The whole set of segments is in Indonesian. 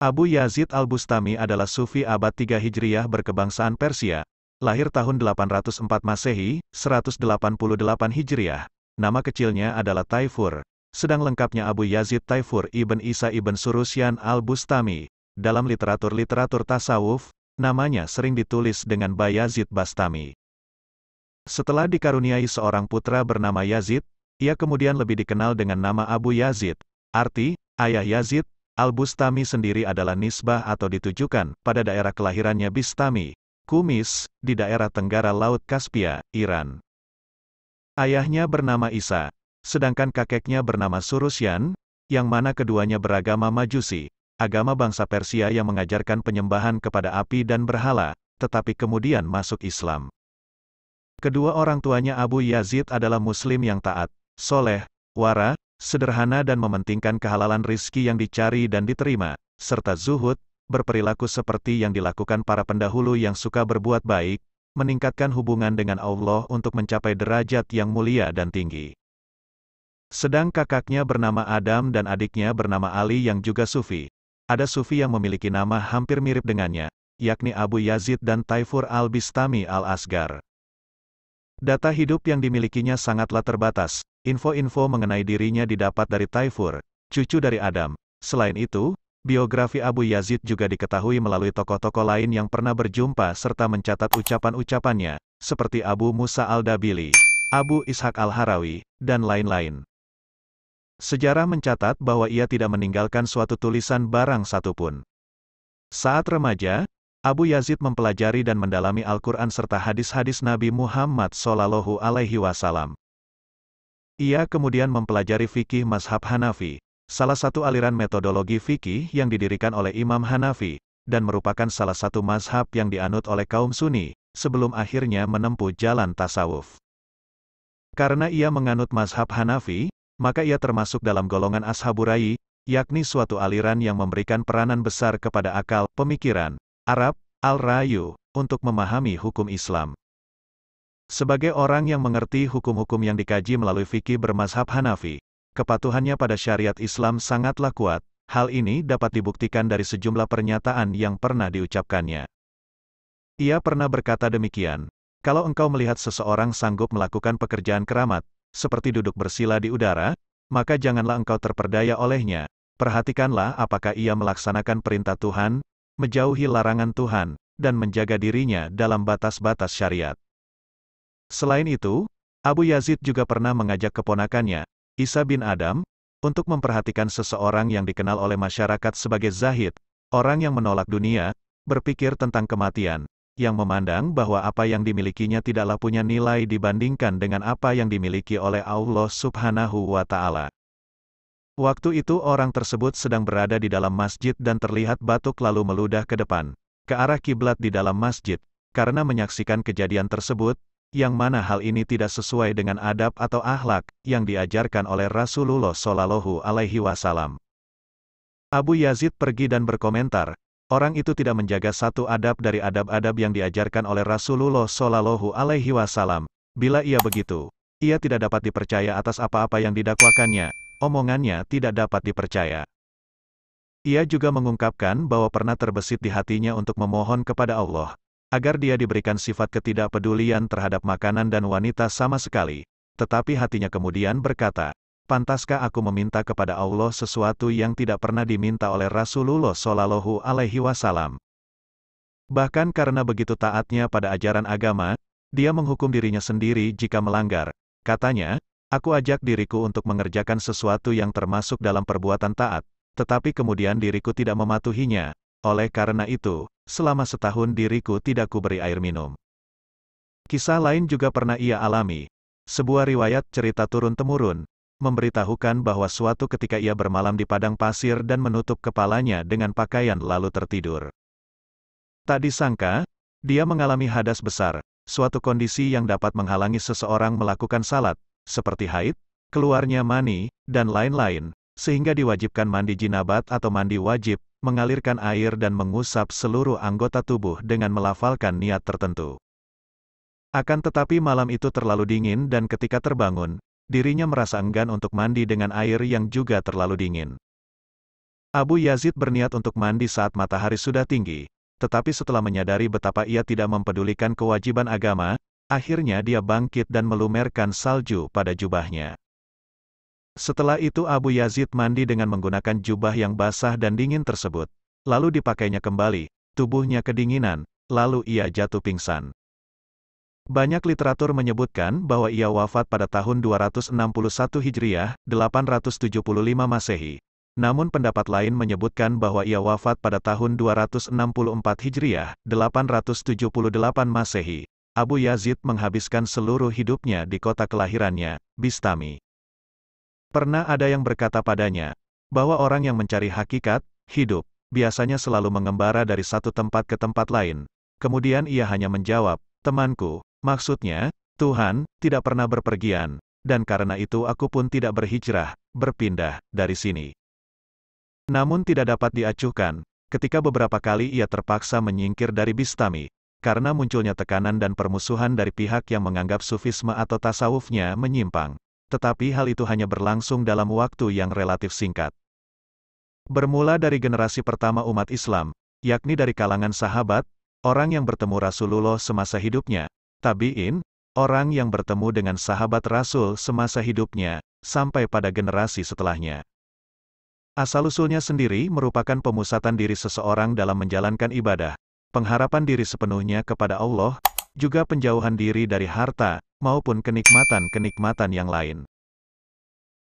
Abu Yazid al-Bustami adalah Sufi abad 3 Hijriyah berkebangsaan Persia, lahir tahun 804 Masehi, 188 Hijriyah. Nama kecilnya adalah Taifur, sedang lengkapnya Abu Yazid Taifur ibn Isa ibn Surusyan al-Bustami. Dalam literatur tasawuf, namanya sering ditulis dengan Bayazid Bastami. Setelah dikaruniai seorang putra bernama Yazid, ia kemudian lebih dikenal dengan nama Abu Yazid. Arti, ayah Yazid, al-Bustami sendiri adalah nisbah atau ditujukan pada daerah kelahirannya Bistami, Kumis, di daerah tenggara Laut Kaspia, Iran. Ayahnya bernama Isa, sedangkan kakeknya bernama Surusyan, yang mana keduanya beragama Majusi, agama bangsa Persia yang mengajarkan penyembahan kepada api dan berhala, tetapi kemudian masuk Islam. Kedua orang tuanya Abu Yazid adalah Muslim yang taat, soleh, wara, sederhana dan mementingkan kehalalan rizki yang dicari dan diterima, serta zuhud, berperilaku seperti yang dilakukan para pendahulu yang suka berbuat baik, meningkatkan hubungan dengan Allah untuk mencapai derajat yang mulia dan tinggi. Sedang kakaknya bernama Adam dan adiknya bernama Ali yang juga Sufi. Ada Sufi yang memiliki nama hampir mirip dengannya, yakni Abu Yazid dan Taifur al-Bistami al-Asgar. Data hidup yang dimilikinya sangatlah terbatas. Info-info mengenai dirinya didapat dari Taifur, cucu dari Adam. Selain itu, biografi Abu Yazid juga diketahui melalui tokoh-tokoh lain yang pernah berjumpa serta mencatat ucapan-ucapannya, seperti Abu Musa al-Dabili, Abu Ishaq al-Harawi, dan lain-lain. Sejarah mencatat bahwa ia tidak meninggalkan suatu tulisan barang satupun. Saat remaja, Abu Yazid mempelajari dan mendalami Al-Quran serta hadis-hadis Nabi Muhammad SAW. Ia kemudian mempelajari fikih mazhab Hanafi, salah satu aliran metodologi fikih yang didirikan oleh Imam Hanafi, dan merupakan salah satu mazhab yang dianut oleh kaum Sunni, sebelum akhirnya menempuh jalan tasawuf. Karena ia menganut mazhab Hanafi, maka ia termasuk dalam golongan Ashaburai, yakni suatu aliran yang memberikan peranan besar kepada akal, pemikiran, Arab, al-Rayu, untuk memahami hukum Islam. Sebagai orang yang mengerti hukum-hukum yang dikaji melalui fikih bermazhab Hanafi, kepatuhannya pada syariat Islam sangatlah kuat. Hal ini dapat dibuktikan dari sejumlah pernyataan yang pernah diucapkannya. Ia pernah berkata demikian, "Kalau engkau melihat seseorang sanggup melakukan pekerjaan keramat, seperti duduk bersila di udara, maka janganlah engkau terperdaya olehnya. Perhatikanlah apakah ia melaksanakan perintah Tuhan, menjauhi larangan Tuhan, dan menjaga dirinya dalam batas-batas syariat." Selain itu, Abu Yazid juga pernah mengajak keponakannya, Isa bin Adam, untuk memperhatikan seseorang yang dikenal oleh masyarakat sebagai zahid, orang yang menolak dunia, berpikir tentang kematian, yang memandang bahwa apa yang dimilikinya tidaklah punya nilai dibandingkan dengan apa yang dimiliki oleh Allah Subhanahu wa Ta'ala. Waktu itu orang tersebut sedang berada di dalam masjid dan terlihat batuk lalu meludah ke depan, ke arah kiblat di dalam masjid. Karena menyaksikan kejadian tersebut, yang mana hal ini tidak sesuai dengan adab atau akhlak yang diajarkan oleh Rasulullah SAW. Abu Yazid pergi dan berkomentar, orang itu tidak menjaga satu adab dari adab-adab yang diajarkan oleh Rasulullah SAW. Bila ia begitu, ia tidak dapat dipercaya atas apa-apa yang didakwakannya, omongannya tidak dapat dipercaya. Ia juga mengungkapkan bahwa pernah terbesit di hatinya untuk memohon kepada Allah, agar dia diberikan sifat ketidakpedulian terhadap makanan dan wanita sama sekali, tetapi hatinya kemudian berkata, pantaskah aku meminta kepada Allah sesuatu yang tidak pernah diminta oleh Rasulullah SAW? Bahkan karena begitu taatnya pada ajaran agama, dia menghukum dirinya sendiri jika melanggar. Katanya, aku ajak diriku untuk mengerjakan sesuatu yang termasuk dalam perbuatan taat, tetapi kemudian diriku tidak mematuhinya. Oleh karena itu, selama setahun diriku tidak kuberi air minum. Kisah lain juga pernah ia alami. Sebuah riwayat cerita turun-temurun, memberitahukan bahwa suatu ketika ia bermalam di padang pasir dan menutup kepalanya dengan pakaian lalu tertidur. Tak disangka, dia mengalami hadas besar, suatu kondisi yang dapat menghalangi seseorang melakukan salat, seperti haid, keluarnya mani, dan lain-lain, sehingga diwajibkan mandi jinabat atau mandi wajib, mengalirkan air dan mengusap seluruh anggota tubuh dengan melafalkan niat tertentu. Akan tetapi malam itu terlalu dingin dan ketika terbangun, dirinya merasa enggan untuk mandi dengan air yang juga terlalu dingin. Abu Yazid berniat untuk mandi saat matahari sudah tinggi, tetapi setelah menyadari betapa ia tidak mempedulikan kewajiban agama, akhirnya dia bangkit dan melumerkan salju pada jubahnya. Setelah itu Abu Yazid mandi dengan menggunakan jubah yang basah dan dingin tersebut, lalu dipakainya kembali, tubuhnya kedinginan, lalu ia jatuh pingsan. Banyak literatur menyebutkan bahwa ia wafat pada tahun 261 Hijriah, 875 Masehi. Namun pendapat lain menyebutkan bahwa ia wafat pada tahun 264 Hijriah, 878 Masehi. Abu Yazid menghabiskan seluruh hidupnya di kota kelahirannya, Bistami. Pernah ada yang berkata padanya, bahwa orang yang mencari hakikat, hidup, biasanya selalu mengembara dari satu tempat ke tempat lain. Kemudian ia hanya menjawab, temanku, maksudnya, Tuhan, tidak pernah berpergian, dan karena itu aku pun tidak berhijrah, berpindah, dari sini. Namun tidak dapat diacuhkan, ketika beberapa kali ia terpaksa menyingkir dari Bistami, karena munculnya tekanan dan permusuhan dari pihak yang menganggap sufisme atau tasawufnya menyimpang. Tetapi hal itu hanya berlangsung dalam waktu yang relatif singkat. Bermula dari generasi pertama umat Islam, yakni dari kalangan sahabat, orang yang bertemu Rasulullah semasa hidupnya, tabi'in, orang yang bertemu dengan sahabat Rasul semasa hidupnya, sampai pada generasi setelahnya. Asal-usulnya sendiri merupakan pemusatan diri seseorang dalam menjalankan ibadah, pengharapan diri sepenuhnya kepada Allah, juga penjauhan diri dari harta, maupun kenikmatan-kenikmatan yang lain.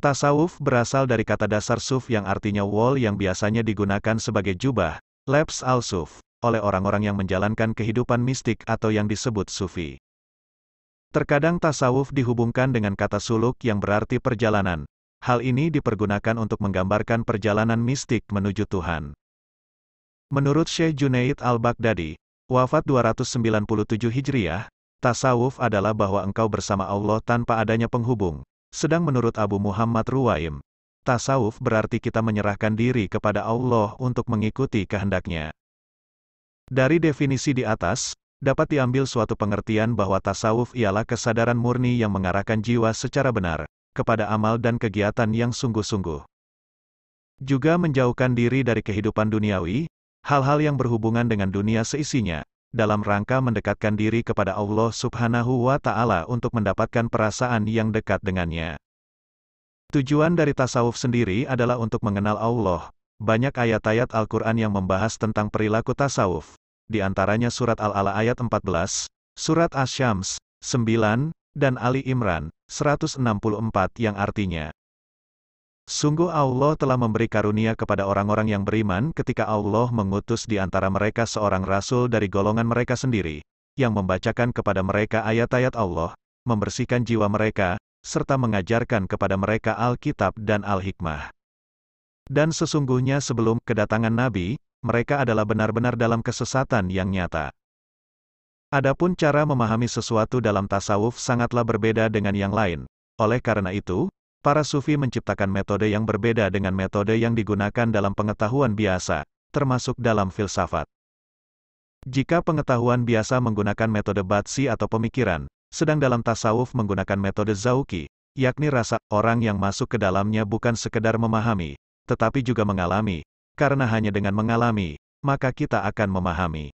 Tasawuf berasal dari kata dasar suf yang artinya wol yang biasanya digunakan sebagai jubah, lebs al-suf, oleh orang-orang yang menjalankan kehidupan mistik atau yang disebut sufi. Terkadang tasawuf dihubungkan dengan kata suluk yang berarti perjalanan. Hal ini dipergunakan untuk menggambarkan perjalanan mistik menuju Tuhan. Menurut Syekh Junaid al-Baghdadi, wafat 297 Hijriah, tasawuf adalah bahwa engkau bersama Allah tanpa adanya penghubung. Sedang menurut Abu Muhammad Ruwaim, tasawuf berarti kita menyerahkan diri kepada Allah untuk mengikuti kehendaknya. Dari definisi di atas, dapat diambil suatu pengertian bahwa tasawuf ialah kesadaran murni yang mengarahkan jiwa secara benar kepada amal dan kegiatan yang sungguh-sungguh. Juga menjauhkan diri dari kehidupan duniawi, hal-hal yang berhubungan dengan dunia seisinya, dalam rangka mendekatkan diri kepada Allah Subhanahu wa Ta'ala untuk mendapatkan perasaan yang dekat dengannya. Tujuan dari tasawuf sendiri adalah untuk mengenal Allah. Banyak ayat-ayat Al-Quran yang membahas tentang perilaku tasawuf, di antaranya surat Al-Ala ayat 14, surat Asy-Syams 9, dan Ali Imran 164 yang artinya, sungguh Allah telah memberi karunia kepada orang-orang yang beriman ketika Allah mengutus di antara mereka seorang rasul dari golongan mereka sendiri, yang membacakan kepada mereka ayat-ayat Allah, membersihkan jiwa mereka, serta mengajarkan kepada mereka Alkitab dan Al-Hikmah. Dan sesungguhnya sebelum kedatangan Nabi, mereka adalah benar-benar dalam kesesatan yang nyata. Adapun cara memahami sesuatu dalam tasawuf sangatlah berbeda dengan yang lain. Oleh karena itu, para sufi menciptakan metode yang berbeda dengan metode yang digunakan dalam pengetahuan biasa, termasuk dalam filsafat. Jika pengetahuan biasa menggunakan metode batsi atau pemikiran, sedang dalam tasawuf menggunakan metode zauki, yakni rasa, orang yang masuk ke dalamnya bukan sekedar memahami, tetapi juga mengalami, karena hanya dengan mengalami, maka kita akan memahami.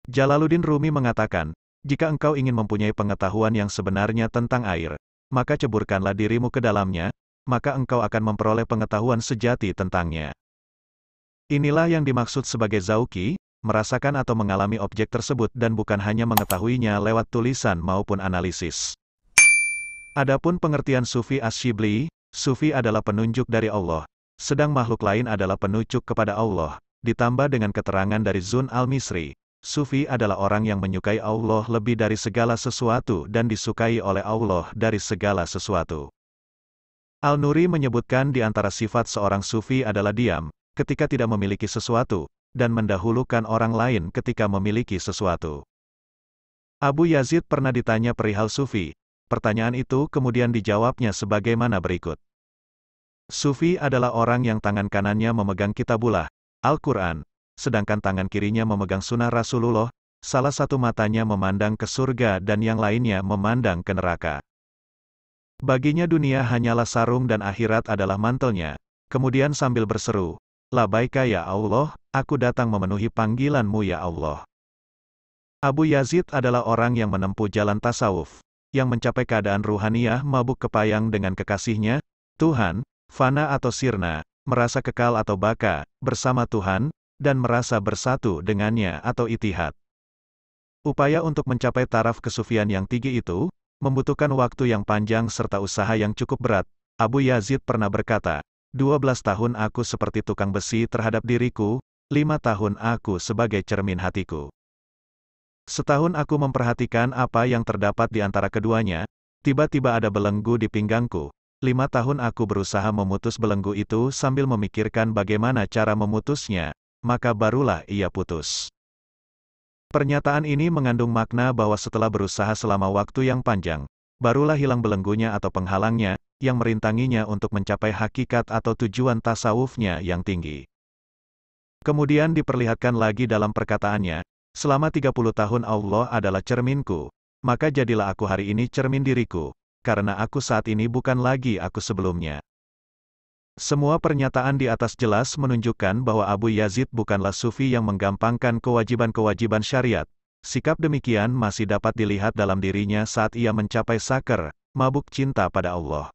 Jalaluddin Rumi mengatakan, jika engkau ingin mempunyai pengetahuan yang sebenarnya tentang air, maka ceburkanlah dirimu ke dalamnya, maka engkau akan memperoleh pengetahuan sejati tentangnya. Inilah yang dimaksud sebagai zauki, merasakan atau mengalami objek tersebut dan bukan hanya mengetahuinya lewat tulisan maupun analisis. Adapun pengertian Sufi Asy-Syibli, Sufi adalah penunjuk dari Allah, sedang makhluk lain adalah penunjuk kepada Allah, ditambah dengan keterangan dari Zun al-Misri. Sufi adalah orang yang menyukai Allah lebih dari segala sesuatu dan disukai oleh Allah dari segala sesuatu. Al-Nuri menyebutkan di antara sifat seorang Sufi adalah diam, ketika tidak memiliki sesuatu, dan mendahulukan orang lain ketika memiliki sesuatu. Abu Yazid pernah ditanya perihal Sufi. Pertanyaan itu kemudian dijawabnya sebagaimana berikut. Sufi adalah orang yang tangan kanannya memegang kitabullah, Al-Quran, sedangkan tangan kirinya memegang sunnah Rasulullah, salah satu matanya memandang ke surga dan yang lainnya memandang ke neraka. Baginya dunia hanyalah sarung dan akhirat adalah mantelnya. Kemudian sambil berseru, Labaika ya Allah, aku datang memenuhi panggilan-Mu ya Allah. Abu Yazid adalah orang yang menempuh jalan tasawuf, yang mencapai keadaan ruhaniyah mabuk kepayang dengan kekasihnya, Tuhan, fana atau sirna, merasa kekal atau baka, bersama Tuhan, dan merasa bersatu dengannya atau itihad. Upaya untuk mencapai taraf kesufian yang tinggi itu, membutuhkan waktu yang panjang serta usaha yang cukup berat. Abu Yazid pernah berkata, 12 tahun aku seperti tukang besi terhadap diriku, 5 tahun aku sebagai cermin hatiku. Setahun aku memperhatikan apa yang terdapat di antara keduanya, tiba-tiba ada belenggu di pinggangku. 5 tahun aku berusaha memutus belenggu itu sambil memikirkan bagaimana cara memutusnya, maka barulah ia putus. Pernyataan ini mengandung makna bahwa setelah berusaha selama waktu yang panjang, barulah hilang belenggunya atau penghalangnya, yang merintanginya untuk mencapai hakikat atau tujuan tasawufnya yang tinggi. Kemudian diperlihatkan lagi dalam perkataannya, selama 30 tahun Allah adalah cerminku, maka jadilah aku hari ini cermin diriku, karena aku saat ini bukan lagi aku sebelumnya. Semua pernyataan di atas jelas menunjukkan bahwa Abu Yazid bukanlah sufi yang menggampangkan kewajiban-kewajiban syariat. Sikap demikian masih dapat dilihat dalam dirinya saat ia mencapai sakar, mabuk cinta pada Allah.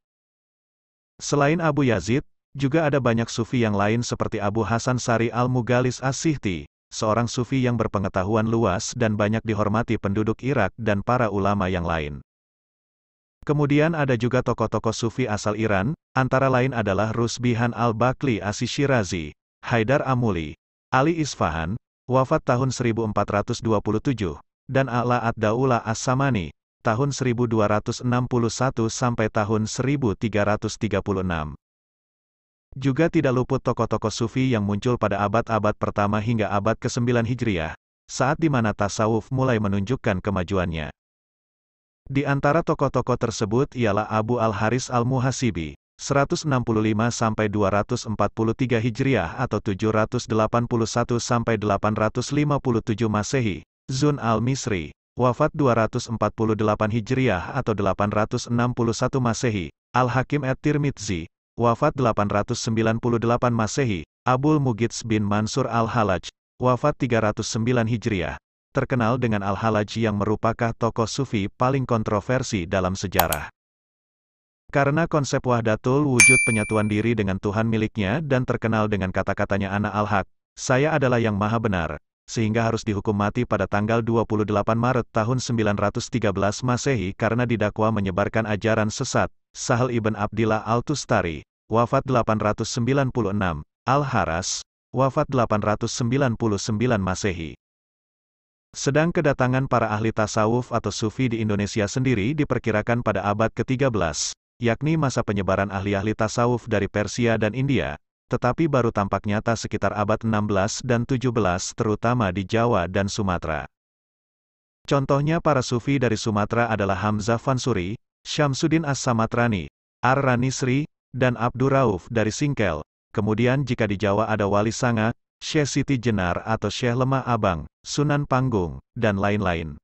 Selain Abu Yazid, juga ada banyak sufi yang lain seperti Abu Hasan Sari al-Mughalis as-Sihti, seorang sufi yang berpengetahuan luas dan banyak dihormati penduduk Irak dan para ulama yang lain. Kemudian ada juga tokoh-tokoh sufi asal Iran, antara lain adalah Rusbihan al-Bakli as-Shirazi, Haidar Amuli, Ali Isfahan, wafat tahun 1427, dan A'la ad-Daula as-Samani, tahun 1261 sampai tahun 1336. Juga tidak luput tokoh-tokoh sufi yang muncul pada abad-abad pertama hingga abad ke-9 Hijriah, saat di mana tasawuf mulai menunjukkan kemajuannya. Di antara tokoh-tokoh tersebut ialah Abu al-Haris al-Muhasibi, 165 sampai 243 Hijriah atau 781 sampai 857 Masehi, Zun al-Misri, wafat 248 Hijriah atau 861 Masehi, Al-Hakim at-Tirmidzi, wafat 898 Masehi, Abul Mughits bin Mansur al-Halaj, wafat 309 Hijriah, terkenal dengan Al-Halaj yang merupakan tokoh sufi paling kontroversi dalam sejarah. Karena konsep wahdatul wujud penyatuan diri dengan Tuhan miliknya dan terkenal dengan kata-katanya Ana al-Haq, saya adalah yang maha benar, sehingga harus dihukum mati pada tanggal 28 Maret tahun 913 Masehi karena didakwa menyebarkan ajaran sesat. Sahal ibn Abdillah al-Tustari, wafat 896, Al-Haras, wafat 899 Masehi. Sedang kedatangan para ahli tasawuf atau sufi di Indonesia sendiri diperkirakan pada abad ke-13, yakni masa penyebaran ahli-ahli tasawuf dari Persia dan India, tetapi baru tampak nyata sekitar abad 16 dan 17 terutama di Jawa dan Sumatera. Contohnya para sufi dari Sumatera adalah Hamzah Fansuri, Syamsuddin As-Samatrani, Ar-Ranisri, dan Abdurrauf dari Singkel. Kemudian jika di Jawa ada Wali Sanga, Syekh Siti Jenar atau Syekh Lemah Abang, Sunan Panggung, dan lain-lain.